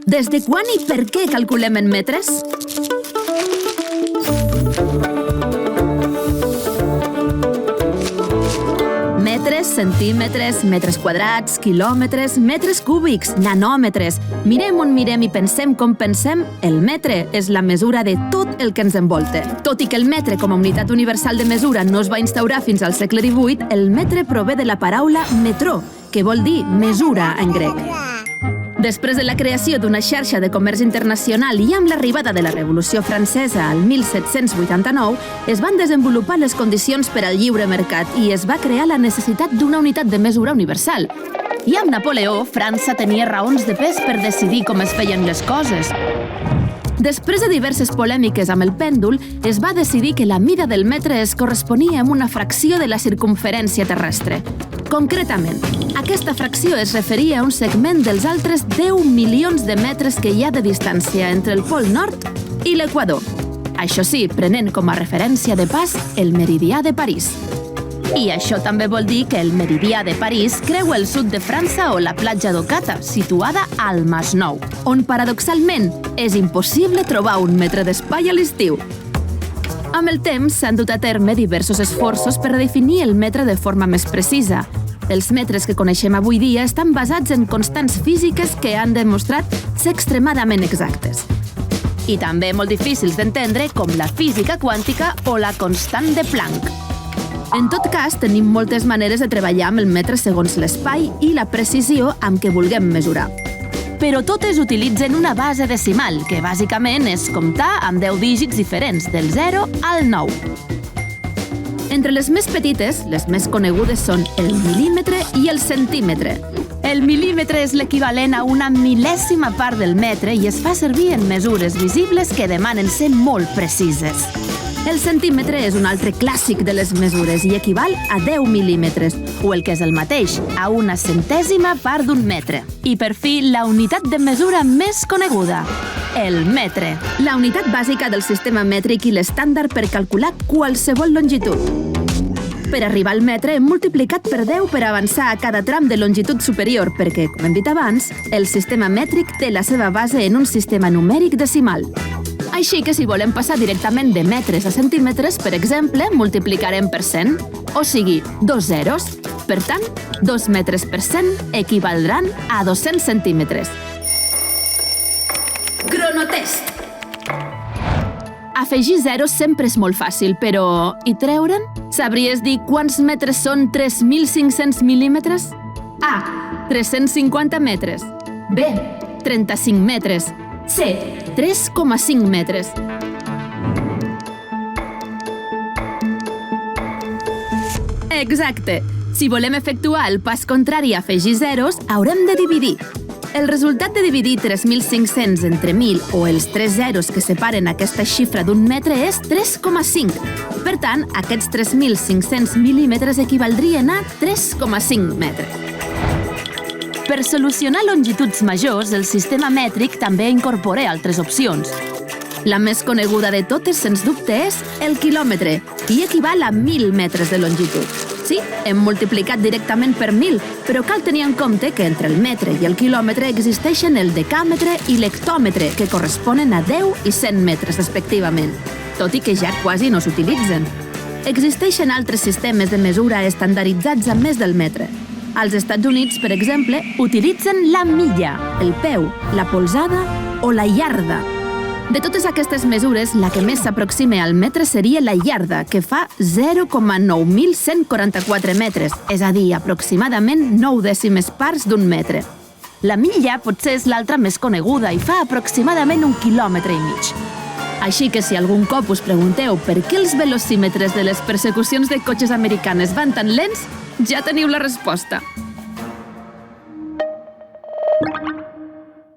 Des de quan i per què calculem en metres? Metres, centímetres, metres quadrats, quilòmetres, metres cúbics, nanòmetres. Mirem on mirem i pensem com pensem, el metre és la mesura de tot el que ens envolta. Tot i que el metre com a unitat universal de mesura no es va instaurar fins al segle XVIII, el metre prové de la paraula metró, que vol dir mesura en grec. Després de la creació d'una xarxa de comerç internacional i amb l'arribada de la Revolució Francesa al 1789, es van desenvolupar les condicions per al lliure mercat i es va crear la necessitat d'una unitat de mesura universal. I amb Napoleó, França tenia raons de pes per decidir com es feien les coses. Després de diverses polèmiques amb el pèndol, es va decidir que la mida del metre es corresponia amb una fracció de la circumferència terrestre. Concretament, aquesta fracció es referia a un segment dels altres 10 milions de metres que hi ha de distància entre el pol nord i l'equador. Això sí, prenent com a referència de pas el meridià de París. I això també vol dir que el meridià de París creua el sud de França o la platja d'Ocata, situada al Masnou, on paradoxalment és impossible trobar un metre d'espai a l'estiu. Amb el temps s'han dut a terme diversos esforços per redefinir el metre de forma més precisa. Els metres que coneixem avui dia estan basats en constants físiques que han demostrat ser extremadament exactes. I també molt difícils d'entendre com la física quàntica o la constant de Planck. En tot cas, tenim moltes maneres de treballar amb el metre segons l'espai i la precisió amb què vulguem mesurar. Però totes utilitzen una base decimal, que bàsicament és comptar amb 10 dígits diferents, del 0 al 9. Entre les més petites, les més conegudes són el mil·límetre i el centímetre. El mil·límetre és l'equivalent a una mil·lèsima part del metre i es fa servir en mesures visibles que demanen ser molt precises. El centímetre és un altre clàssic de les mesures i equival a 10 mil·límetres, o el que és el mateix, a una centèsima part d'un metre. I per fi, la unitat de mesura més coneguda, el metre. La unitat bàsica del sistema mètric i l'estàndard per calcular qualsevol longitud. Per arribar al metre hem multiplicat per 10 per avançar a cada tram de longitud superior, perquè, com hem dit abans, el sistema mètric té la seva base en un sistema numèric decimal. Així que si volem passar directament de metres a centímetres, per exemple, multiplicarem per 100, o sigui, 2 zeros. Per tant, 2 metres per 100 equivaldran a 200 centímetres. Cronotest! Afegir zeros sempre és molt fàcil, però... i treure'n? Sabries dir quants metres són 3.500 mil·límetres? A. 350 metres. B. 35 metres. C. 3,5 metres. Exacte! Si volem efectuar el pas contrari a afegir zeros, haurem de dividir. El resultat de dividir 3.500 entre 1.000 o els 3 zeros que separen aquesta xifra d'un metre és 3,5. Per tant, aquests 3.500 mil·límetres equivaldrien a 3,5 metres. Per solucionar longituds majors, el sistema mètric també incorpora altres opcions. La més coneguda de totes, sens dubte, és el quilòmetre, i equival a 1.000 metres de longitud. Sí, hem multiplicat directament per 1.000, però cal tenir en compte que entre el metre i el quilòmetre existeixen el decàmetre i l'hectòmetre, que corresponen a 10 i 100 metres, respectivament, tot i que ja quasi no s'utilitzen. Existeixen altres sistemes de mesura estandarditzats a més del metre. Als Estats Units, per exemple, utilitzen la milla, el peu, la polzada o la iarda. De totes aquestes mesures, la que més s'aproxima al metre seria la iarda, que fa 0,9144 metres, és a dir, aproximadament 9 dècimes parts d'un metre. La milla potser és l'altra més coneguda i fa aproximadament 1,5 quilòmetres. Així que si algun cop us pregunteu per què els velocímetres de les persecucions de cotxes americanes van tan lents, ja teniu la resposta.